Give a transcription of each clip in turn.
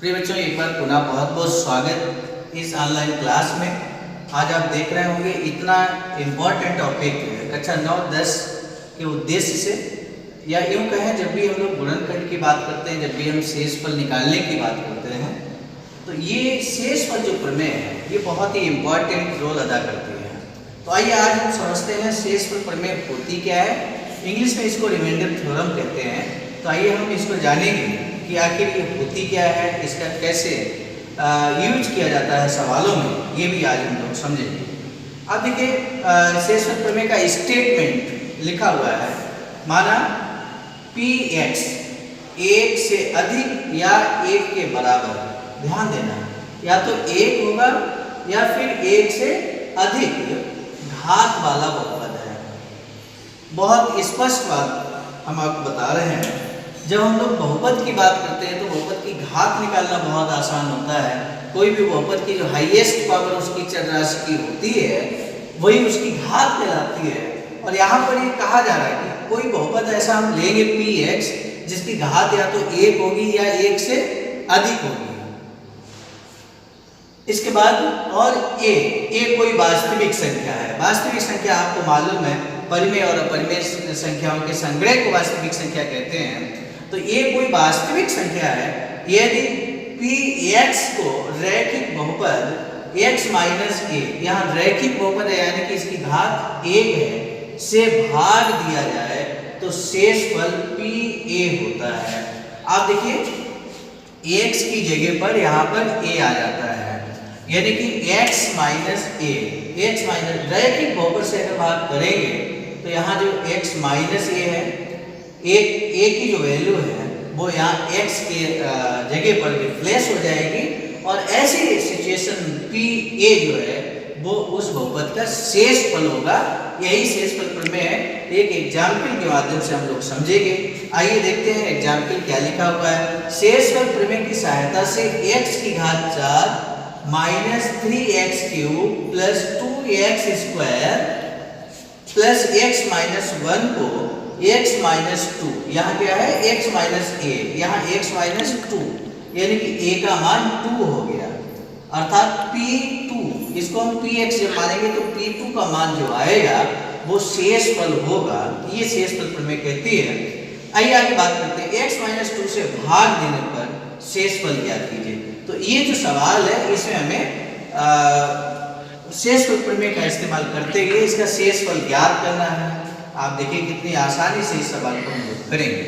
प्रिय बच्चों, एक बार पुनः बहुत बहुत स्वागत इस ऑनलाइन क्लास में। आज आप देख रहे होंगे इतना इम्पोर्टेंट टॉपिक कक्षा 9-10 के उद्देश्य से, या यूँ कहें जब भी हम लोग गुणनखंड की बात करते हैं, जब भी हम शेषफल निकालने की बात करते हैं, तो ये शेषफल जो प्रमेय है ये बहुत ही इम्पोर्टेंट रोल अदा करती है। तो आइए आज हम समझते हैं शेषफल प्रमेय होती क्या है। इंग्लिश में इसको रिमाइंडर थ्योरम कहते हैं। तो आइए हम इसको जानेंगे कि आखिर ये होती क्या है, इसका कैसे यूज किया जाता है सवालों में, ये भी आज हम लोग समझेंगे। अब देखिए शेषफल प्रमेय का स्टेटमेंट लिखा हुआ है। माना Px 1 से अधिक या 1 के बराबर, ध्यान देना, या तो 1 होगा या फिर 1 से अधिक घात वाला बहुपद है। बहुत स्पष्ट बात हम आपको बता रहे हैं। जब हम लोग बहुपद की बात करते हैं तो बहुपद की घात निकालना बहुत आसान होता है। कोई भी बहुपद की जो हाईएस्ट पावर उसकी चर राशि की होती है वही उसकी घात कहलाती है। और यहाँ पर ये कहा जा रहा है कि कोई बहुपद ऐसा हम लेंगे Px जिसकी घात या तो 1 होगी या 1 से अधिक होगी। इसके बाद और a कोई वास्तविक संख्या है। वास्तविक संख्या आपको मालूम है, परिमेय और अपरिमेय संख्याओं के संग्रह को वास्तविक संख्या कहते हैं। तो ये कोई वास्तविक संख्या है यदि Px को रैखिक बहुपद x माइनस a, यहाँ रैखिक बहुपद है यानी कि इसकी घात 1 है, से भाग दिया जाए तो शेषफल Pa होता है। आप देखिए x की जगह पर यहाँ पर a आ जाता है, यानी कि x minus a, x minus रैखिक बहुपद से अगर बात करेंगे तो यहाँ जो x माइनस a है, a की जो वैल्यू है वो यहाँ x के जगह पर रिप्लेस हो जाएगी और ऐसी सिचुएशन Pa जो है वो उस बहुपद का शेषफल होगा। यही शेषफल प्रमेय है। एक एग्जाम्पल के माध्यम से हम लोग समझेंगे। आइए देखते हैं एग्जाम्पल क्या लिखा हुआ है। शेषफल प्रमेय की सहायता से x की घात 4 minus 3x cube plus 2x square plus x minus 1 को x माइनस 2, यहाँ क्या है x माइनस a, यहाँ x माइनस 2, यानी कि a का मान 2 हो गया, अर्थात P2, इसको हम Px जब मानेंगे तो P2 का मान जो आएगा वो शेषफल होगा। ये शेषफल प्रमेय कहती है। आइए आगे बात करते हैं। x माइनस 2 से भाग देने पर शेषफल ज्ञात कीजिए। तो ये जो सवाल है इसमें हमें शेषफल प्रमेय का इस्तेमाल करते हुए इसका शेषफल ज्ञात करना है। आप देखिए कितनी आसानी से इस सवाल को हम लोग करेंगे।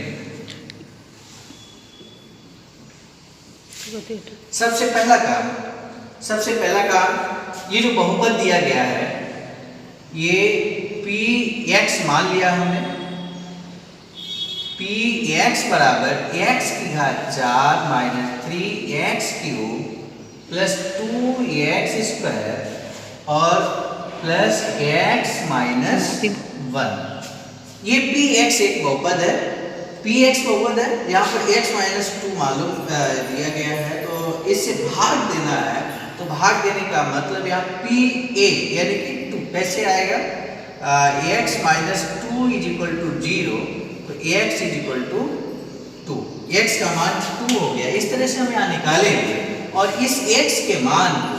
सबसे पहला काम ये जो बहुपद दिया गया है ये Px मान लिया हमने। Px बराबर x की घात 4 minus 3x cube plus 2x square और प्लस x माइनस 1। ये Px एक बहुपद है, Px बहुपद है। यहाँ पर x माइनस 2 मालूम दिया गया है, तो इससे भाग देना है। तो भाग देने का मतलब यहाँ Pa यानी कि 2 कैसे आएगा, x minus 2 is equal to 0, तो x is equal to 2, x का मान 2 हो गया। इस तरह से हम यहाँ निकालेंगे और इस x के मान को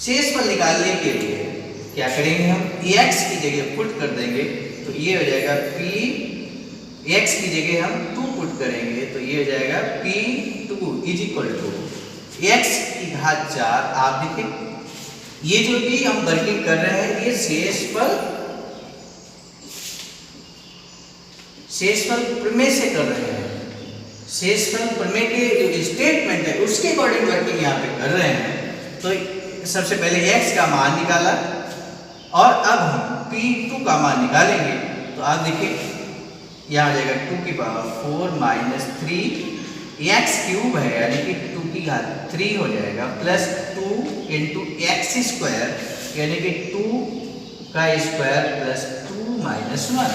शेषफल निकालने के लिए क्या करेंगे, हम x की जगह पुट कर देंगे तो ये हो जाएगा x की जगह हम 2 पुट करेंगे तो ये हो जाएगा P2 is equal to x की घात 4। आप देखिए ये जो भी हम वर्किंग कर रहे हैं ये शेषफल प्रमेय से कर रहे हैं। शेषफल प्रमेय के जो स्टेटमेंट है उसके अकॉर्डिंग वर्किंग यहाँ पे कर रहे हैं। तो सबसे पहले x का मान निकाला और अब हम P2 का मान निकालेंगे। तो आप देखिए यहाँ आ जाएगा 2 की पावर 4 माइनस 3x क्यूब है यानी कि 2 की घात 3 हो जाएगा प्लस 2 इंटू एक्स स्क्वायर यानी कि 2 का स्क्वायर प्लस 2 माइनस 1।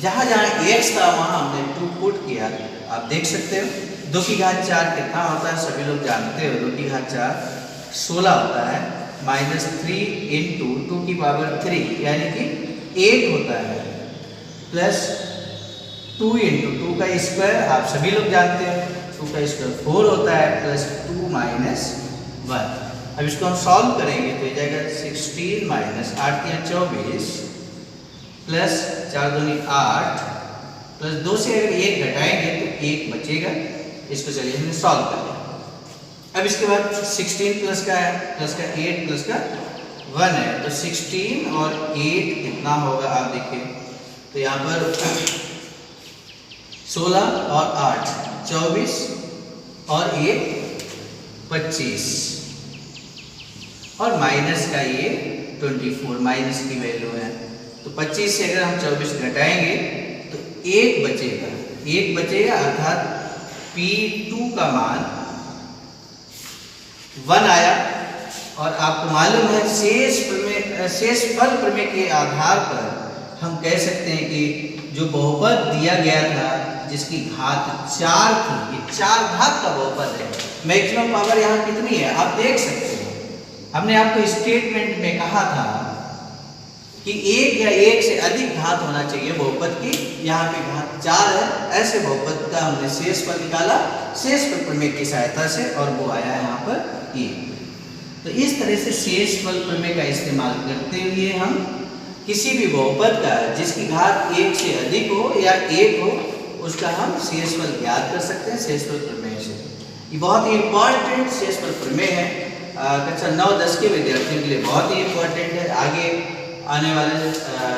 जहाँ जहाँ x था वहाँ हमने 2 पुट किया। आप देख सकते हो 2 की घात 4 कितना होता है, सभी लोग जानते हो 2 की घात 4 16 होता है, माइनस 3 इंटू 2 की पावर 3 यानी कि 8 होता है, प्लस 2 इंटू 2 का स्क्वायर आप सभी लोग जानते हैं, 2 का स्क्वायर 4 होता है, प्लस 2 माइनस 1। अब इसको हम सॉल्व करेंगे तो ये जाएगा 16 माइनस 8 या 24 प्लस 4 दूनी 8 प्लस 2 से अगर 1 घटाएंगे तो 1 बचेगा। इसको चलिए हमने सॉल्व कर लिया। अब इसके बाद 16 प्लस का है, प्लस का 8 प्लस का 1 है, तो 16 और 8 कितना होगा आप देखिए, तो यहाँ पर 16 और 8 24 और 1 25 और माइनस का ये 24 माइनस की वैल्यू है, तो 25 से अगर हम 24 घटाएंगे तो 1 बचेगा, अर्थात P2 का मान 1 आया। और आपको मालूम है शेष फल प्रमेय के आधार पर हम कह सकते हैं कि जो बहुपद दिया गया था जिसकी घात 4 थी, ये 4 घात का बहुपद है। मैक्सिमम पावर यहाँ कितनी है आप देख सकते हो। हमने आपको स्टेटमेंट में कहा था कि 1 या 1 से अधिक घात होना चाहिए बहुपद की, यहाँ पे घात 4 है। ऐसे बहुपद का हमने शेषफल निकाला शेषफल प्रमेय की सहायता से और वो आया यहाँ पर ये। तो इस तरह से शेषफल प्रमेय का इस्तेमाल करते हुए हम किसी भी बहुपद का जिसकी घात 1 से अधिक हो या 1 हो उसका हम शेषफल ज्ञात कर सकते हैं शेषफल प्रमेय से। ये बहुत ही इम्पॉर्टेंट शेषफल प्रमेय है, कक्षा 9-10 के विद्यार्थियों के लिए बहुत ही इम्पॉर्टेंट है। आगे आने वाले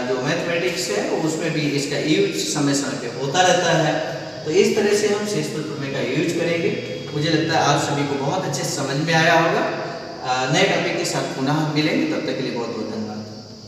जो मैथमेटिक्स है उसमें भी इसका यूज समय समय पे होता रहता है। तो इस तरह से हम शेषफल प्रमेय का यूज करेंगे। मुझे लगता है आप सभी को बहुत अच्छे समझ में आया होगा। नए टॉपिक के साथ पुनः मिलेंगे, तब तक के लिए बहुत बहुत धन्यवाद।